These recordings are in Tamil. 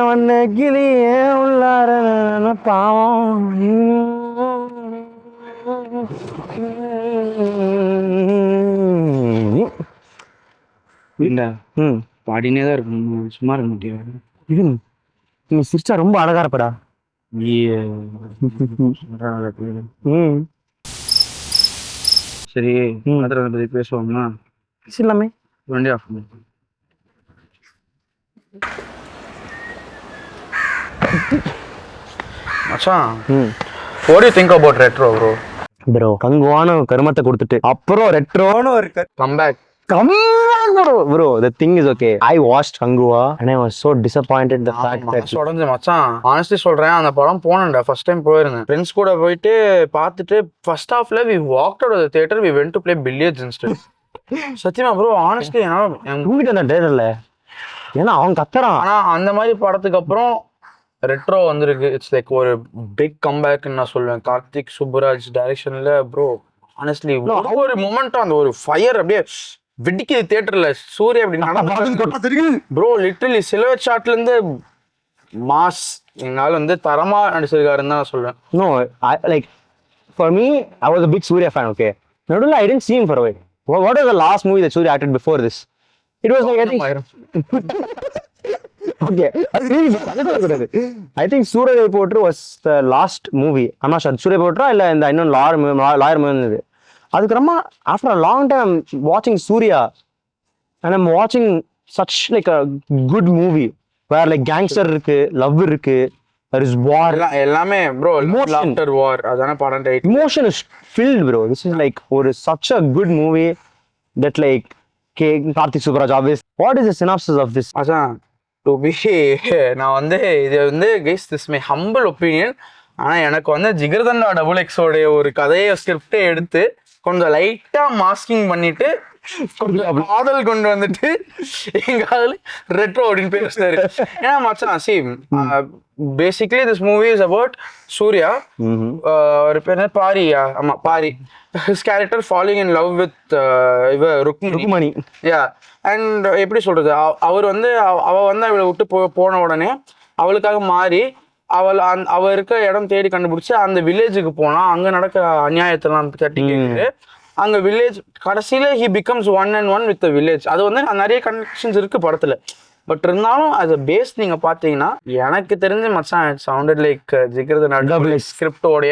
வண்ண கிளியே உள்ளார பாவம். இல்ல பாடினே தான் இருக்கும், சும்மா இருக்க முடியாது. இது நீ சிரிச்சா ரொம்ப அழகா இருப்படா. சரி, மதுரை பத்தி பேசுவோம்னா எல்லாமே வண்டி ஆஃப் மச்சான். What do you think about retro, bro? Bro கங்குவான கருமத்தை கொடுத்துட்டு அப்புறம் ரெட்ரோன்னு ஒரு comeback. Bro, the thing is okay. I watched Kangua and I was so disappointed the fact that உடஞ்ச மச்சான். ஆனஸ்ட்லி சொல்றேன், அந்த படம் போனேன்டா, ஃபர்ஸ்ட் டைம் போயிருந்தேன் ஃப்ரெண்ட்ஸ் கூட போயிட்டு பார்த்துட்டு ஃபர்ஸ்ட் ஹாஃப்ல we walked out of the theater, we went to play billiards instead. சத்தியமா ப்ரோ, ஆனஸ்ட்லி தூங்கிட்டு அந்த தேட்டர்ல. ஏன்னா அவன் கத்துறான். ஆனா அந்த மாதிரி படத்துக்கு அப்புறம் ரெட்ரோ வந்திருக்கு. இட்ஸ் லைக் ஒரு பிக் கம்பேக்னு நான் சொல்லுவேன். கார்த்திக் சுப்புராஜ் டைரக்ஷன்ல ப்ரோ, ஆனஸ்ட்லி ஒரு மொமெண்ட்டும் அந்த ஒரு ஃபயர் அப்படியே வெடிக்குது தியேட்டர்ல. சூர்யா அப்படி ப்ரோ லிட்டரலி சில்வர் ஷாட்ல இருந்து மாஸ் எங்கால வந்து தரமா நடிச்சிருக்காருன்னு தான் நான் சொல்லுவேன். No, like for me, I was a big Surya fan. Okay, nowadays I didn't see him for a while. What was the last movie that Surya acted before this? It was like I think. Okay, I think Surya Reporter was the last movie. I'm not sure Surya Reporter இல்ல இந்த இன்னொரு லாயர் மூவி. அதுக்கப்புறமா after a long time I'm watching Surya and I'm watching such like a good movie where like gangster இருக்கு, love இருக்கு, there is war, எல்லாமே bro, after war அதான படம் title. Emotion is filled bro. This is like such a good movie that like Karthik Subaraj obvious. What is the synopsis of this? அதான் to be நான் வந்து இது வந்து guys, this my humble opinion. ஆனா எனக்கு வந்து ஜிகர்தண்டா டபுள் எக்ஸோடைய ஒரு கதையை ஸ்கிரிப்டை எடுத்து கொஞ்சம் லைட்டா மாஸ்கிங் பண்ணிட்டு காதல் கொண்டு வந்துட்டு எங்காவது ரெட்ரோ அப்படின்னு பேசுறாரு. ஏன்னா மச்சான் see basically this movie is about Suriya, ஒரு பேர் பாரியா, ஆமா Paari, his character falling in love with Rukmini. Yeah, and எப்படி சொல்றது, அவர் வந்து அவ வந்து அவளை விட்டு போன உடனே அவளுக்காக மாறி அவ இருக்க இடம் தேடி கண்டுபிடிச்சு அந்த வில்லேஜுக்கு போனா அங்க நடக்க அநியாயத்தெல்லாம் தட்டி கேட்குது. அங்க வில்லேஜ் கடைசியில he becomes one and one with the village. அது வந்து நிறைய கனெக்ஷன்ஸ் இருக்கு படத்துல. பட் இருந்தாலும் அது பேஸ் நீங்க பாத்தீங்கன்னா எனக்கு தெரிஞ்சு மச்சான் it sounded like Jigarthanda double X ஸ்கிரிப்டோட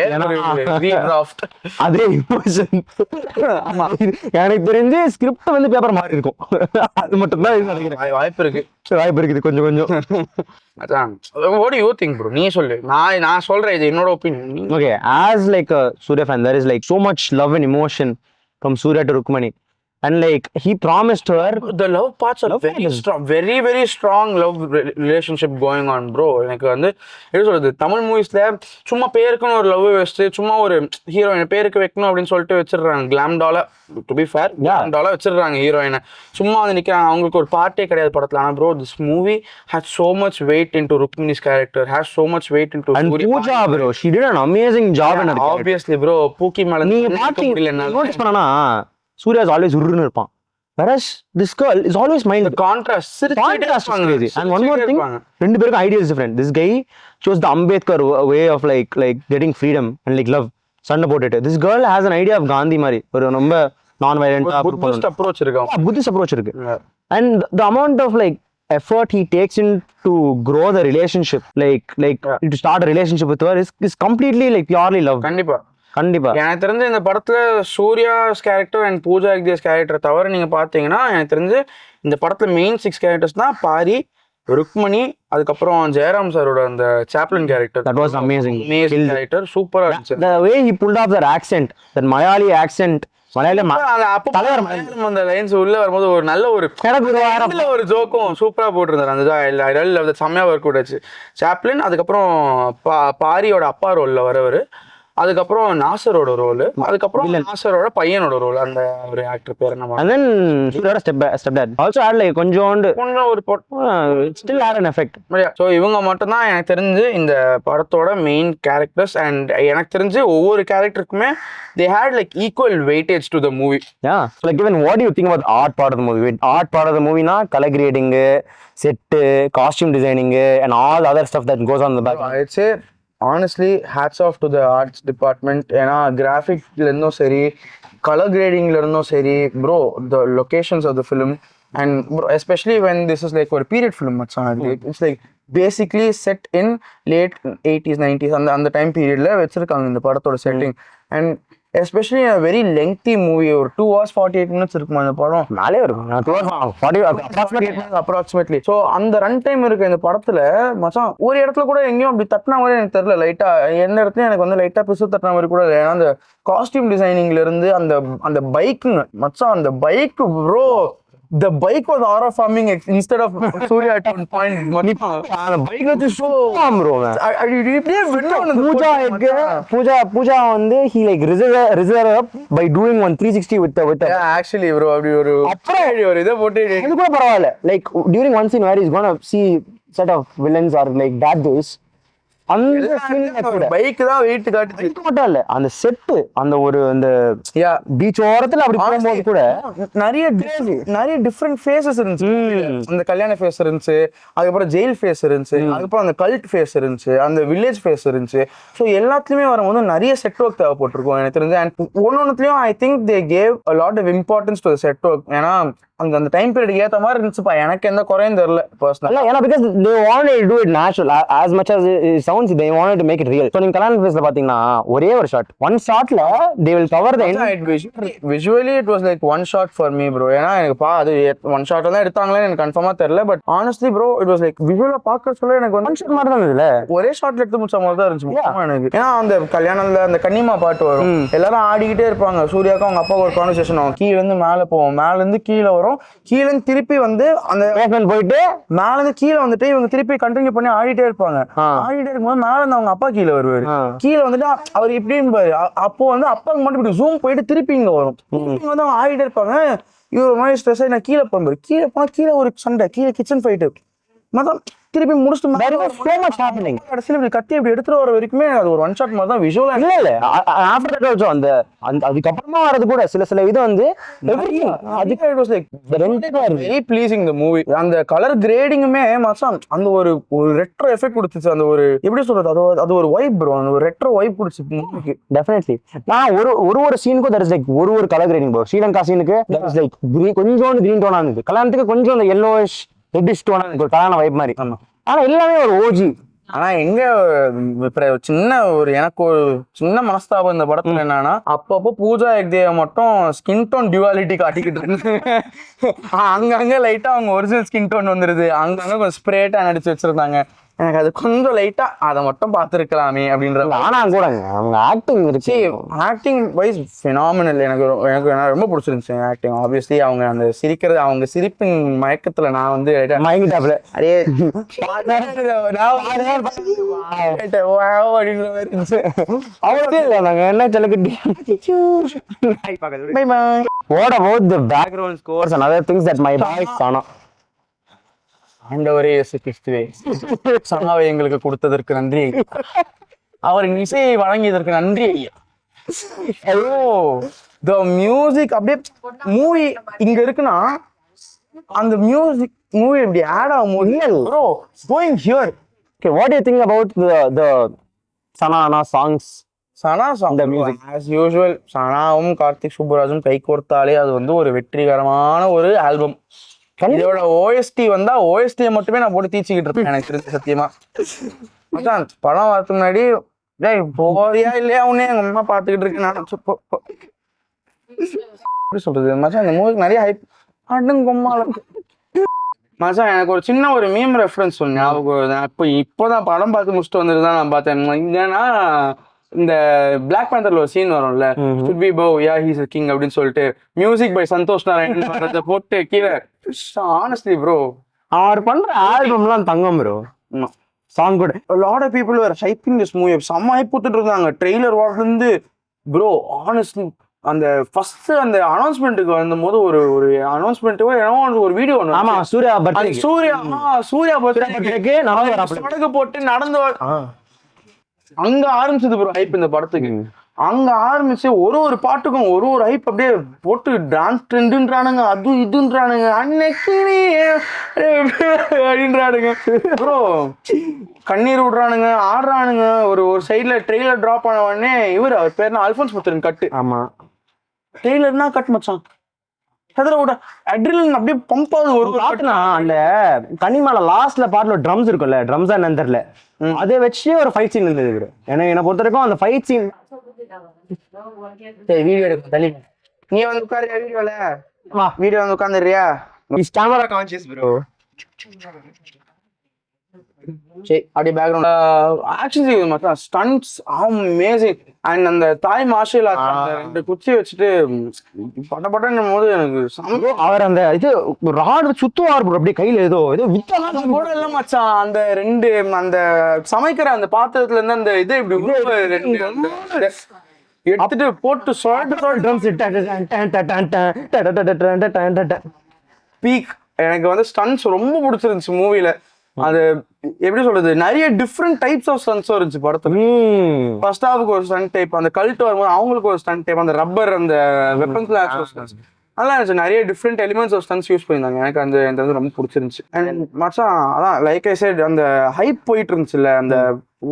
ரீடிராஃப்ட் அதே இமோஷன். ஆமா, எனக்கு தெரிஞ்சு ஸ்கிரிப்ட் வந்து பேப்பர் மாதிரி இருக்கும். அது மட்டும் தான் நினைக்கிறேன். வாய்ப்பு இருக்குது கொஞ்சம் கொஞ்சம். அதான் what do you think bro? நீ சொல்லு. நான் சொல்றேன், இது என்னோட opinion. Okay, as like a Surya fan, there is like so much love and emotion from Surya to Rukmani. And like he promised her, the love parts are very strong, very strong love relationship going on bro. எனக்கு வந்து எப்படி சொல்றது, தமிழ் மூவிஸ்ல சும்மா பேருக்குன்னு ஒரு லவ் வச்சுட்டு சும்மா ஒரு ஹீரோயினை பேருக்கு வைக்கணும் அப்படின்னு சொல்லிட்டு வச்சிடுறாங்க. கிளாம்டால டு பி ஃபேர் கிளாம்டால வச்சிடுறாங்க ஹீரோயினை, சும்மா வந்து நிற்கிறாங்க. அவங்களுக்கு ஒரு பார்ட்டே கிடையாது படத்துல. ஆனா bro this movie has so much weight into Rukmini's character, has so much weight into and Pooja bro, she did an amazing job in her character. Obviously bro, பூக்கி மேல நீங்க பாத்தீங்க நோட்டீஸ் பண்ணனா Surya is always urrunu irpan, whereas this girl is always mind. The contrast is crazy. And one more thing, rendu perukku idea is different. This guy chose the Ambedkar way of like getting freedom and like love, son about it. This girl has an idea of Gandhi mari, oru romba non violent Buddhist approach irukku. Buddhist approach irukku. And the amount of like effort he takes in to grow the relationship, like to start a relationship with her is completely like purely love. கண்டிப்பா எனக்கு தெரிஞ்சு இந்த படத்துல Suriya's character and Pooja Hegde's character தவிர நீங்க பாத்தீங்கன்னா எனக்கு தெரிஞ்சு இந்த படத்துல மெயின் 6 கேரக்டர்ஸ் தான் பாரி, ருக்மணி, அதுக்கப்புறம் ஜெயராம் சாரோட அந்த Chaplin character. That was amazing character சூப்பரா இருந்துச்சு. The way he pulled off that accent, that Malayali accent, Malayalam அந்த லைன்ஸ் உள்ள வரும்போது ஒரு நல்ல ஒரு ஜோக்கும் சூப்பரா போட்டிருந்தாரு. அந்த செம்மையா ஒர்க் அவுட் ஆச்சு. சாப்ளின், அதுக்கப்புறம் பாரியோட அப்பா ரோல்ல வரவர், அதுக்கப்புறம் நாசரோட ரோல், அதுக்கப்புறம் நாசரோட பையனோட ரோல், அந்த ஒரு ஆக்டர் பேர் என்ன, and then சூர்யாவோட step dot also had like கொஞ்சோண்டு ஒரு still had an effect. So இவங்க மட்டும் தான் எனக்கு தெரிஞ்சு இந்த படத்தோட மெயின் கேரக்டர்ஸ். அண்ட் எனக்கு தெரிஞ்சு ஒவ்வொரு கேரக்டருக்குமே they had like equal weightage to the movie. Yeah, so like even what do you think about art part of the movie? Art part of the movie na color grading, set, costume designing and all the other stuff that goes on in the back. I'd say honestly hats off to the arts department. ஏன்னா கிராஃபிக்ல இருந்தும் சரி, கலர் கிரேடிங்ல இருந்தும் சரி bro, the locations of the film, and bro, especially when this is like ஒரு period film மச்சான், it's like basically set in late 80s 90s அந்த டைம் பீரியட்ல வச்சிருக்காங்க இந்த படத்தோட setting. And especially very lengthy movie, ஒரு 2 hours 48 minutes இருக்குமா அந்த படம், மேலே இருக்கும் அப்ராக்சிமேட்லி. ஸோ அந்த ரன் டைம் இருக்கு இந்த படத்துல மச்சான். ஒரு இடத்துல கூட எங்கேயும் அப்படி தட்டின மாதிரி எனக்கு தெரியல, லைட்டா எந்த இடத்துலயும் எனக்கு வந்து லைட்டா பிசு தட்டின மாதிரி கூட இல்லை. ஏன்னா அந்த காஸ்டியூம் டிசைனிங்ல இருந்து அந்த பைக்குங்க மச்சான், அந்த bike bro, the bike was horror farming instead of Surya at one point. அந்த பைக் வச்சு சூப்பர் bro. பூஜா வந்து he like reserve up by doing 1 360 with the actually bro, அப்படி ஒரு அப்புறம் ஒரு இதை போட்டு இது கூட பரவாயில்ல. like during one scene where he's gonna see set of villains or like bad boys, அந்த பைக் தான் வெயிட் காட்டுச்சு மட்டும் இல்ல, அந்த செட்டு அந்த ஒரு அந்த பீச் ஓரத்துல அப்படி போகும்போது கூட நிறைய டிஃப்ரெண்ட் ஃபேஸஸ் இருந்துச்சு. அந்த கல்யாண ஃபேஸ் இருந்துச்சு, அதுக்கப்புறம் ஜெயில் ஃபேஸ் இருந்துச்சு, அதுக்கப்புறம் அந்த கல்ட் ஃபேஸ் இருந்துச்சு, அந்த வில்லேஜ் ஃபேஸ் இருந்துச்சு. ஸோ எல்லாத்துலயுமே வரும்போது நிறைய செட் ஒர்க் தேவைப்பட்டிருக்கும் எனக்கு தெரிஞ்சு. அண்ட் ஒன்னொன்னுலயும் I think they gave a lot of importance to set work. ஏன்னா அந்த டைம் பீரியட் ஏத்த மாதிரி இருந்துச்சுப்பா, எனக்கு எந்த குறையும் தெரியல பர்சனலா. ஏன்னா because they wanted to do it natural as much as it sounds, they wanted to make it real. So நீங்க கல்யாண ஃபேஸ்ல பாத்தீங்கன்னா ஒரே ஒரு ஷாட், ஒன் ஷாட்ல they will cover the visually it was like one shot for me bro. ஏன்னா எனக்கு அது ஒன் ஷாட் தான் எடுத்தாங்களே எனக்கு கன்ஃபார்மா தெரியல. But honestly bro, it was like visually பார்க்க சொல்ல எனக்கு ஒன் ஷாட் மாதிரி தான் இருந்ததுல, ஒரே ஷாட்ல எடுத்து முடிச்ச மாதிரி தான் இருந்துச்சு எனக்கு. ஏன்னா அந்த கல்யாணம்ல அந்த கன்னிமா பாட்டு வரும், எல்லாரும் ஆடிக்கிட்டே இருப்பாங்க, சூர்யாவுக்கு அவங்க அப்பா ஒரு கான்வர்சேஷன் ஆகும், கீழ இருந்து மேல போவோம், மேல இருந்து கீழே வரும், கீழ திருப்பி வந்து அந்த போயிட்டு மேல இருந்து கீழே வந்துட்டு இவங்க திருப்பி கண்டினியூ பண்ணி ஆடிட்டே இருப்பாங்க. ஆடிட்டே இருக்கும்போது மேல இருந்து அவங்க அப்பா கீழே வருவாரு, கீழே வந்துட்டு அவர் இப்படின்னு அப்போ வந்து அப்பாவுக்கு மட்டும் இப்படி ஜூம் போயிட்டு திருப்பி இங்க வரும், திருப்பி வந்து அவங்க ஆடிட்டே இருப்பாங்க. இவர் ஒரு மாதிரி ஸ்ட்ரெஸ் ஆகி நான் கீழே போகும்போது கீழே போனா கீழே ஒரு சண்டை, கீழே கிச்சன் ஃபைட்டு, மொத்தம் திருப்பி முடிச்சுட்டு கடைசியில் இப்படி கத்தி இப்படி எடுத்துட்டு வர வரைக்குமே அது ஒரு ஒன் ஷாட் மாதிரி தான் விஷுவலா. இல்ல ஆஃப்டர் தட் ஆல்சோ அந்த அதுக்கப்புறமா வரது கூட சில இது வந்து வெரி ப்ளீசிங் தி மூவி. அந்த கலர் கிரேடிங்குமே மச்சான் அந்த ஒரு ரெட்ரோ எஃபெக்ட் கொடுத்துச்சு. அந்த ஒரு எப்படி சொல்றது, அது ஒரு வைப் ப்ரோ, அந்த ஒரு ரெட்ரோ வைப் கொடுத்துச்சு மூவிக்கு. டெஃபினெட்லி நான் ஒரு சீனுக்கும் தட் இஸ் லைக் ஒரு கலர் கிரேடிங் ப்ரோ. ஸ்ரீலங்கா சீனுக்கு தட் இஸ் லைக் கொஞ்சோண்டு கிரீன் டோனா இருந்தது, கல்யாணத்துக்கு கொஞ்சம் அந்த yellowish ரெட்டிஷ் டோனா இருக்கு, கல்யாண வைப் மாதிரி. ஆனா எல்லாமே ஒரு ஓஜி. ஆனா எங்க எனக்கு ஒரு சின்ன மனஸ்தாபம் இந்த படத்துல என்னன்னா, அப்பப்போ பூஜா ஹெக்டே மட்டும் ஸ்கின் டோன் டியூவாலிட்டி காட்டிக்கிட்டு இருக்கு. அங்கங்க லைட்டா அவங்க ஒரிஜினல் ஸ்கின் டோன் வந்துருது, அங்கங்க கொஞ்சம் ஸ்ப்ரேட்டா நடிச்சு வச்சிருந்தாங்க. எனக்கு அது கொஞ்சம் லைட்டா அதை மட்டும் பார்த்துருக்கலாமே அப்படின்றது. ஆனா கூட அவங்க ஆக்டிங் வைஸ் ஃபினாமினல். எனக்கு ரொம்ப பிடிச்சிருந்துச்சு ஆக்டிங். ஆப்வியஸ்லி அவங்க சிரிப்பின் மயக்கத்துல நான் வந்து மயங்கிட்டாப்ல அப்படியே அப்படின்ற மாதிரி இருந்துச்சு. அவ்வளோ இல்லை நாங்க என்ன செலக்கட்டி. What about the background scores and other things that my boys saw? ஆண்டவரே இயேசு கிறிஸ்துவே, சனாவை எங்களுக்கு கொடுத்ததற்கு நன்றி, அவரின் இசையை வழங்கியதற்கு நன்றி ஐயா. ஐயோ த மியூசிக் அப்படியே மூவி இங்க இருக்குன்னா அந்த மியூசிக் மூவி இப்படி ஆட் ஆகும் bro going here. Okay, what do you think about the Sana songs? Sana song the music as usual. சனாவும் கார்த்திக் சுப்புராஜும் கை கோர்த்தாலே அது வந்து ஒரு வெற்றிகரமான ஒரு ஆல்பம். இதோட ஓஎஸ்டி வந்தா ஓஎஸ்டியை மட்டுமே நான் போட்டு தீச்சிக்கிட்டு இருப்பேன் எனக்கு தெரிஞ்ச சத்தியமா. மச்சான் படம் வரதுக்கு முன்னாடி போறியா இல்லையா உன்னே எங்க அம்மா பாத்துக்கிட்டு இருக்கேன் நான். எப்படி சொல்றது மச்சான், இந்த மூவிக்கு நிறைய ஹைப் அடுங்கொம்மால. மச்சான் எனக்கு ஒரு சின்ன ஒரு மீம் ரெஃபரன்ஸ் ஒன்று ஞாபகம். இப்போதான் படம் பார்த்து முடிச்சுட்டு வந்துட்டுதான் நான் பார்த்தேன். என்னன்னா இந்த பிளாக் பேந்தர்ல ஒரு சீன் வரும்ல, should be bow yeah he's a king அப்படின்னு சொல்லிட்டு மியூசிக் பை சந்தோஷ் நாராயணன் போட்டு கீழே. honestly bro அவர் பண்ற ஆல்பம்லாம் தங்கம் ப்ரோ. சாங் கூட lot of people were hyping this movie செம்ம ஹைப் போட்டுட்டு இருந்தாங்க ட்ரெய்லர் இருந்து. ப்ரோ ஆனஸ்ட்லி அந்த ஃபர்ஸ்ட் அந்த அனௌன்ஸ்மெண்ட்டுக்கு வந்தபோது ஒரு அனௌன்ஸ்மெண்ட்டோ ஏதோ ஒரு வீடியோ ஒன்று. ஆமா சூர்யா பர்த்டே சூர்யா பர்த்டேக்கு படகு போட்டு நடந்து அங்க ஆரம்பிச்சது ப்ரோ ஹைப் இந்த படத்துக்கு. அங்க ஆரம்பிச்சு ஒரு பாட்டுக்கும் ஒரு ஹைப் அப்படியே போட்டு டான்ஸ் ட்ரெண்டுன்றானுங்க, அது இதுன்றானுங்க, அன்னைக்கு அப்படின்றானுங்க ப்ரோ. கண்ணீர் விடுறானுங்க, ஆடுறானுங்க. ஒரு சைட்ல ட்ரெய்லர் டிராப் ஆன உடனே அவர் பேர் அல்போன்ஸ் புத்திரன் கட்டு. ஆமா ட்ரெய்லர்னா கட் மச்சான். அட்ரினலின் அப்படியே பம்ப் ஆகுது. ஒரு பாட்டுனா அந்த கனிமால லாஸ்ட்ல பாட்டுல ட்ரம்ஸ் இருக்கும்ல, ட்ரம்ஸா என்னன்னு தெரியல, அதை வச்சு ஒரு ஃபைட் சீன் இருந்தது ப்ரோ. எனக்கு என்ன பொறுத்த வரைக்கும் அந்த ஃபைட் சீன் வீடியோ எடுக்க தள்ளி நீ வந்து உட்காருறியா வீடியோல? வா வீடியோ வந்து உட்காந்துறியா? Camera conscious bro. சரி அப்படியே பேக்ரவுண்ட் ஆக்ஷன் சீக்வன்ஸ் மட்டும் ஸ்டன்ட்ஸ் அமேசிங். அண்ட் அந்த தாய் மார்ஷல் ரெண்டு குச்சி வச்சுட்டு பட்டன்னும் போது எனக்கு அவர் அந்த இது ராடு சுத்துவார் ப்ரோ, அப்படியே கையில ஏதோ வித்தலாம் கூட இல்ல மச்சான். அந்த ரெண்டு அந்த சமைக்கிற அந்த பாத்திரத்துல இருந்து அந்த இது இப்படி எடுத்துட்டு போட்டு பீக். எனக்கு வந்து ஸ்டன்ட்ஸ் ரொம்ப பிடிச்சிருந்துச்சு மூவில. அது எப்படி சொல்றது, நிறைய டிஃப்ரெண்ட் டைப்ஸ் ஆஃப் ஸ்டன்ட்ஸும் இருந்துச்சு படத்துல. ஃபர்ஸ்ட் ஹாஃப்க்கு ஒரு ஸ்டன்ட் டைப், அந்த கல்ட் வரும்போது அவங்களுக்கு ஒரு ஸ்டன்ட் டைப், அந்த ரப்பர் அந்த வெப்பன்ஸ்ல நல்லா இருந்துச்சு. நிறைய different elements of stunts use பண்ணியிருந்தாங்க. எனக்கு அந்த வந்து ரொம்ப பிடிச்சிருந்துச்சு. அண்ட் மச்சான் அதான் லைக் ஐ சைட் அந்த ஹைப் போயிட்டு இருந்துச்சுல்ல, அந்த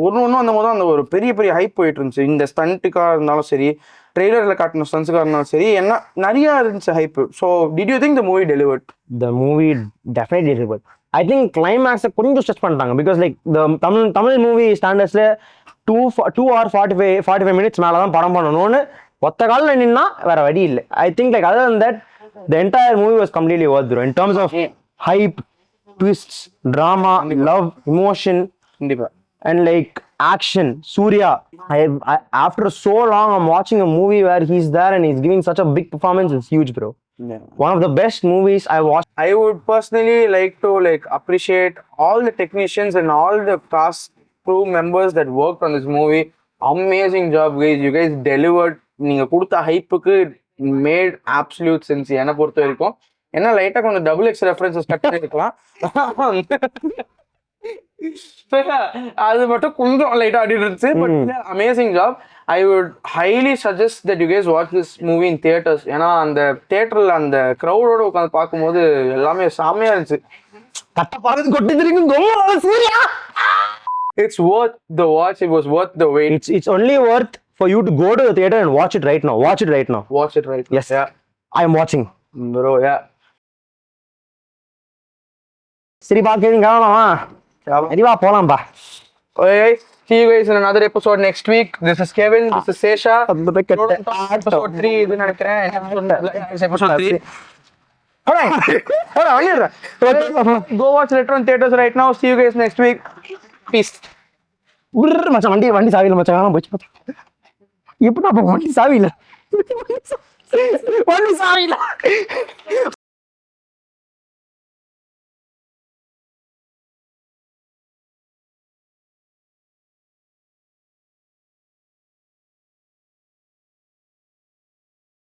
ஒன்றும் அந்த போது அந்த ஒரு பெரிய ஹைப் போயிட்டு இருந்துச்சு. இந்த ஸ்டண்ட்டுக்காக இருந்தாலும் சரி, ட்ரெய்லர்ல காட்டின ஸ்டன்ட்ஸுக்காக இருந்தாலும் சரி, என்ன நிறைய இருந்துச்சு hype. So did you think the movie delivered? The movie definitely delivered. I think கிளைமேக்ஸை கொஞ்சம் ஸ்ட்ரெச் பண்ணிட்டாங்க. பிகாஸ் லைக் தமிழ் மூவி ஸ்டாண்டர்ட்ஸ்ல 2 hour 45 minutes மேலே தான் படம் பண்ணணும்னு ஒத்த காலில் நின்னா வேற வழி இல்லை. I think like other than that the entire movie was completely worth bro in terms of hype, twists, drama, love, emotion, கண்டிப்பா. and like action. Surya, after so long I'm watching a movie where he's there and he's giving such a big performance. It's huge bro. Yeah. One of the best movies I watched. I would personally like to appreciate all the technicians and all the cast crew members that worked on this movie. Amazing job guys, you guys delivered. நீங்க கொடுத்த ஹைப்புக்கு made absolute sense. என்ன பொறுத்த வரைக்கும் என்ன லைட்டா கொஞ்சம் XX ரெஃபரன்சஸ் கட் பண்ணிருக்கலாம், அது மட்டும் கொஞ்சம் லைட்டா ஆடி இருந்துச்சு. But amazing job. I would highly suggest that you case watch this movie in theatres. ஏன்னா அந்த தியேட்டர்ல அந்த க்ரௌடோட உட்காந்து பார்க்கும்போது எல்லாமே செம்மையா இருந்துச்சு. It's worth the watch. It was worth the wait. It's only worth for you to go to the theater and watch it right now. Watch it right now. Watch it right now. Yes. Yeah. I am watching. Bro, yeah. சரி பா, கேளுங்க காணலாமா? சரிவா போலாம்பா. Okay, see you guys in another episode next week. This is Kevin, this is Sesha. Episode 3 இது நினைக்கிறேன். Episode 3. Hold on. Go watch Retro in theaters right now. See you guys next week. Peace. மச்சான் வண்டி சாவியில மச்சான் போச்சு. எப்படி வண்டி சாவியில